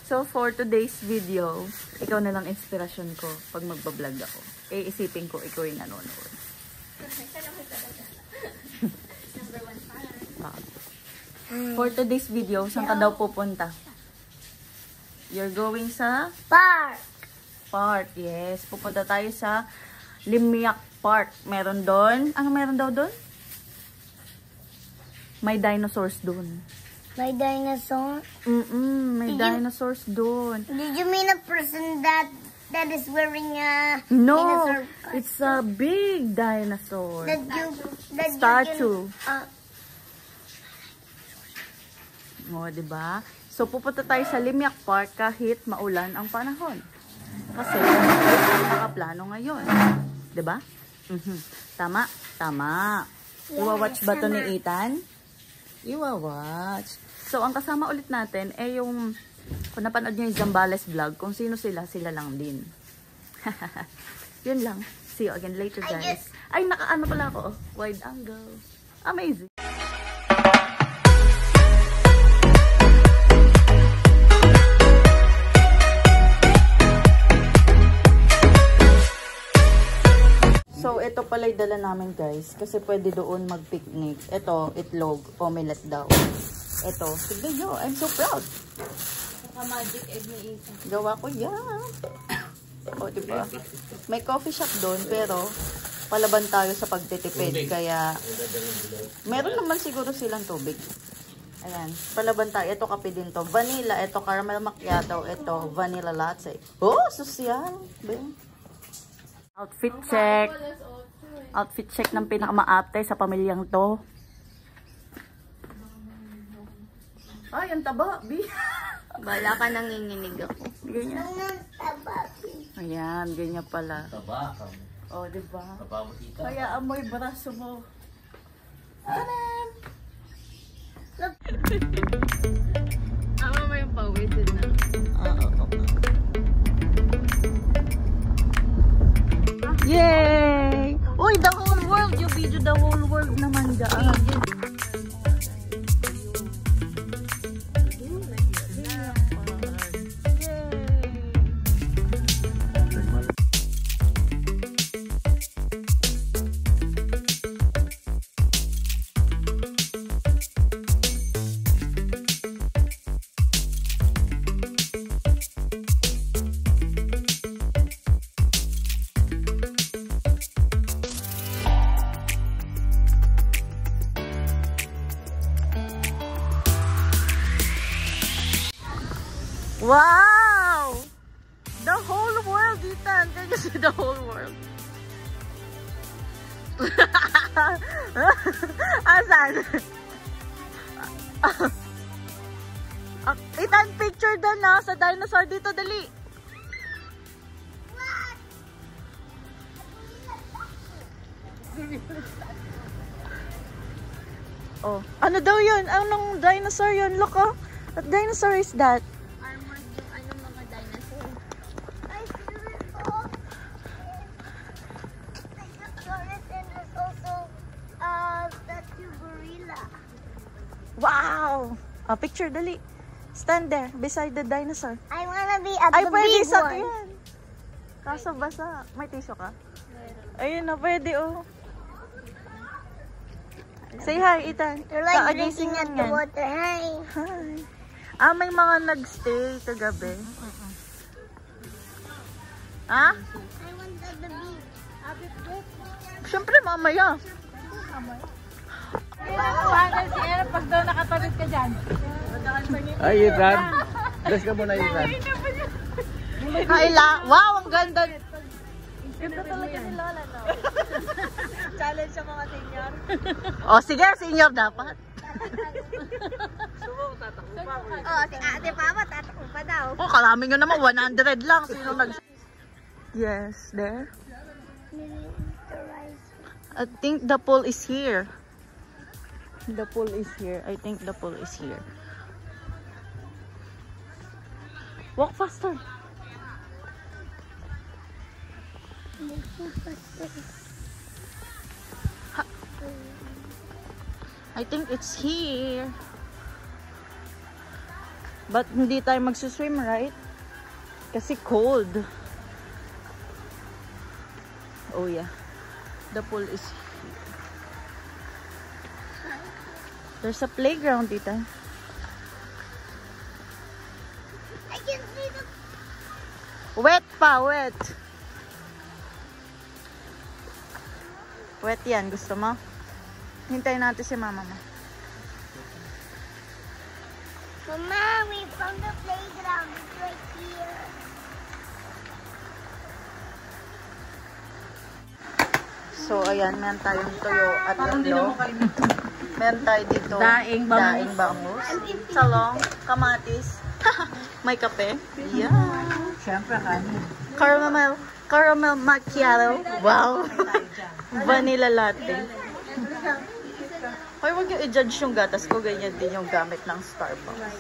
So, for today's video, ikaw na lang inspirasyon ko pag magbablog ako. Isipin ko, ikaw yung nanonood. Number 1 fan. For today's video, saan ka daw pupunta? You're going sa Park. park. Yes, pupunta tayo sa Limiak Park. Meron doon. Ano meron daw doon? May dinosaurs doon. My dinosaur. May dinosaurs doon. Did you mean a person that is wearing a No, dinosaur? it's a big dinosaur. That Statue. You can, O, diba? So, pupunta tayo sa Limiak Park kahit maulan ang panahon. Kasi, nakaplano ngayon. Diba? Tama? Tama. Yes, Iwa-watch ba to tama. ni Ethan? Iwa-watch. So, ang kasama ulit natin ay yung, kung napanood nyo yung Zambales vlog, kung sino sila, sila lang din. Yun lang. See you again later, guys. Ay, naka-ano pala ako. Wide angle. Amazing. So, ito pala yung dala namin, guys. Kasi pwede doon mag-picnic. Ito, itlog. Omelette daw. Ito. Tignan nyo. I'm so proud. Magic egg ni Ethan. Gawa ko yan. O, diba? May coffee shop doon, pero palaban tayo sa pagtitipid. Kaya, meron naman siguro silang tubig. Ayan. Palaban tayo. Ito kape din to. Vanilla. Ito caramel macchiato. Ito vanilla latte. Oh, sosyal. Outfit check. Outfit check ng pinakamaate sa pamilyang to. Ay, ang taba, B. Bala ka nanginginig ako. Ganyan. Ayan, ganyan pala. Taba ka. O, diba? Taba mo tita. Kaya amoy braso mo. Tanan! Ama mo yung pawitin na. Oo. Yay! Uy, the whole world! You video the whole world naman dyan. Wow! The whole world, Ethan. Can you see the whole world? Asan? Ethan, picture doon na sa dinosaur dito, dali. Oh, ano daw yun? Anong dinosaur yun? Look, oh. What dinosaur is that? Wow! Picture, dali. Stand there, beside the dinosaur. I wanna be at Ay, the pwede big sa one. yan. Kaso basa. May tissue ka? Ayun na, pwede, oh. Say hi, Ethan. You're like Kaagising drinking at yan the yan. water. Hi. Hi. May mga nagstay kagabi. Ha? I want at the beach. Siyempre, mamaya. Si Era, pag daw nakatawid ka dyan. Ay, Ethan. Bless ka muna, Ethan. Wow, ang ganda. Ganda talaga ni Lola, no? Challenge sa mga senior. O, sige, senior dapat. Oh, si Ate Papa, tatakbo pa daw. Oh, karami nga naman, 100 lang. Sino nag... Yes, there. I think the pool is here. The pool is here. I think the pool is here. Walk faster. I think it's here. But hindi tayo magsuswim, right? Kasi cold. Oh yeah. The pool is here. There's a playground dito. I can see the... Wet pa, wet. Wet yan. Gusto mo? Hintayin natin si mama mo. Mama, we found the playground. It's right here. So, ayan. Meron tayong tuyo at tatlo. Meron tayo dito. Daing bangus. Salong. Kamatis. May kape. Yeah. Siyempre, kanin. Caramel macchiato. Wow. Vanilla latte. Hoy, huwag yung i-judge yung gatas ko. Ganyan din yung gamit ng Starbucks.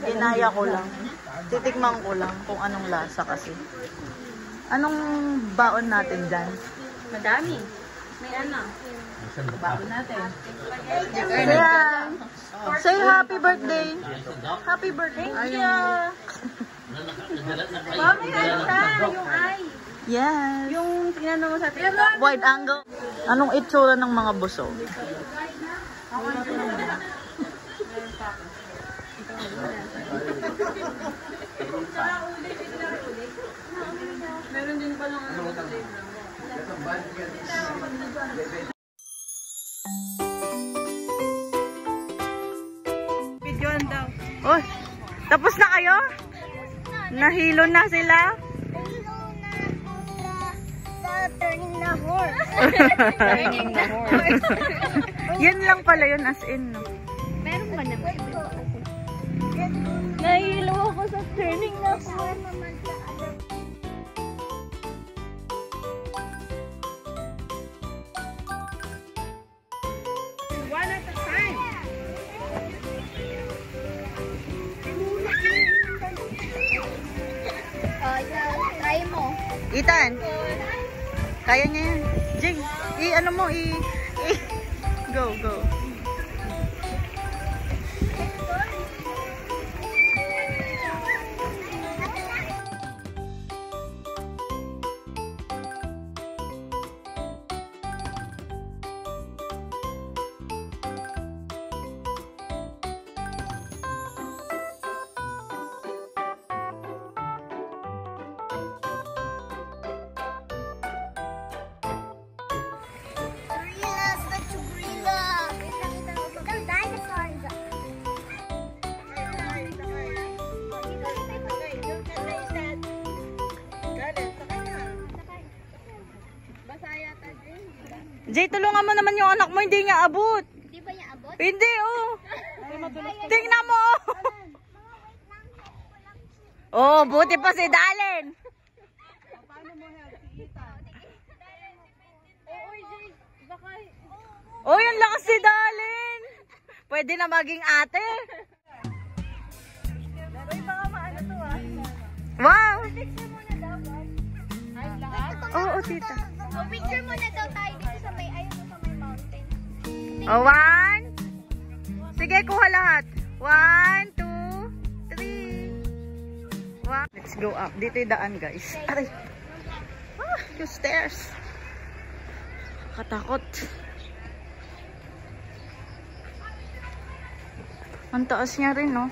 Ginaya ko lang. Titikman ko lang kung anong lasa kasi. Anong baon natin dyan? Madami. May ano. Bago natin. Ayan. Say happy birthday. Happy birthday. Thank you. Mami, ano siya? Yung eye. Yes. Yung tinanong mo sa TikTok. Wide angle. Anong itsura ng mga buso? Meron din palang ano. Videoan daw. Oh, tapos na kayo? Nahilo na sila? Turning the horse. Turning the horse. Yan lang pala yun as in, no? Meron ba naman? Nahilo ako sa turning the horse. One at a time. Try mo. Ethan, kaya niya yan. Jing, ano mo, go, go. Gorillas, the gorilla. The dinosaurs. Jay, tulungan mo naman yung anak mo, hindi niya abot. Di ba niya abot? Hindi, oh. Tingnan mo. Oh, buti pa si Dalen. Oh, yung lakas si Dalen. Pwede na maging ate. Wow. Oo, tita. Picture muna daw tayo dito sa may mountain. Oh, 1. Sige, kuha lahat. 1, 2, 3. Wow. Let's go up. Dito yung daan, guys. Aray. Ah, yung stairs. Katakot. Ang taas niya rin, no?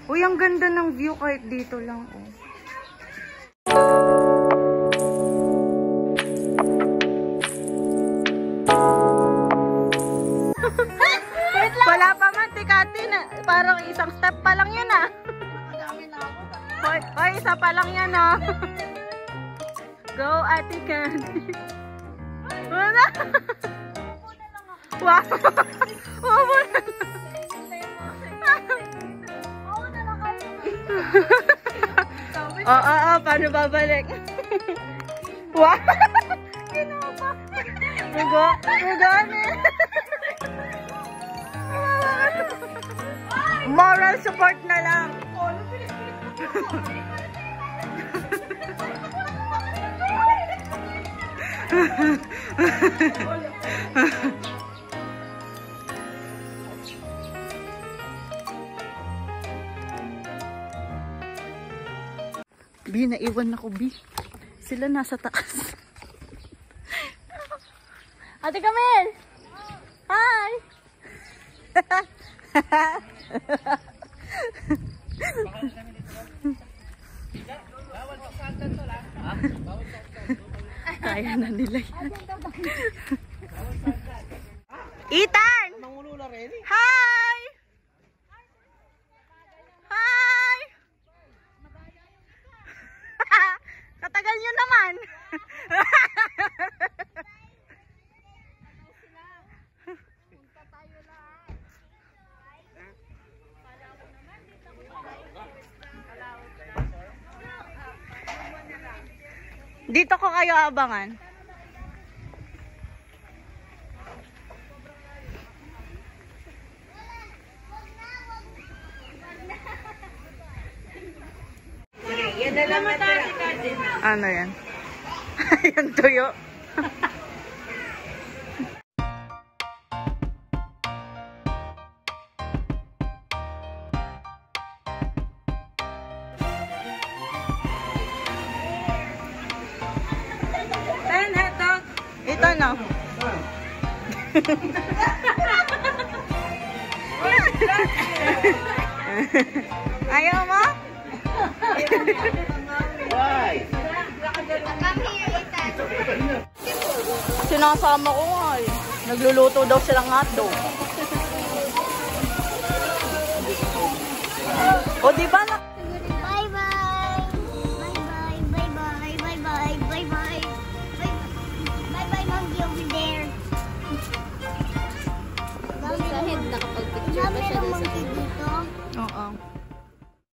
Uy, ang ganda ng view kahit dito lang, oh. Wala pa man, tikati na. Parang isang step pa lang yan, ah. Hoy, isa pa lang yan, ah. Go, Ate Candy. Wala. Wow. Oo, paano babalik? Wow. Kinapa. Rugani. Moral support na lang. Bi, naiwan ako, Bi. Sila nasa taas. Ate Camille! Hi! Kaya na nila yan. Ethan! Hi! Hi! Katagal nyo naman. Dito ko kayo abangan. Yan na lang natira. Ano yan? Yung tuyo. Saan hotdog? Ito na. Ayaw mo? Why? Sinasama ko nga eh. Nagluluto daw silang hotdog. O diba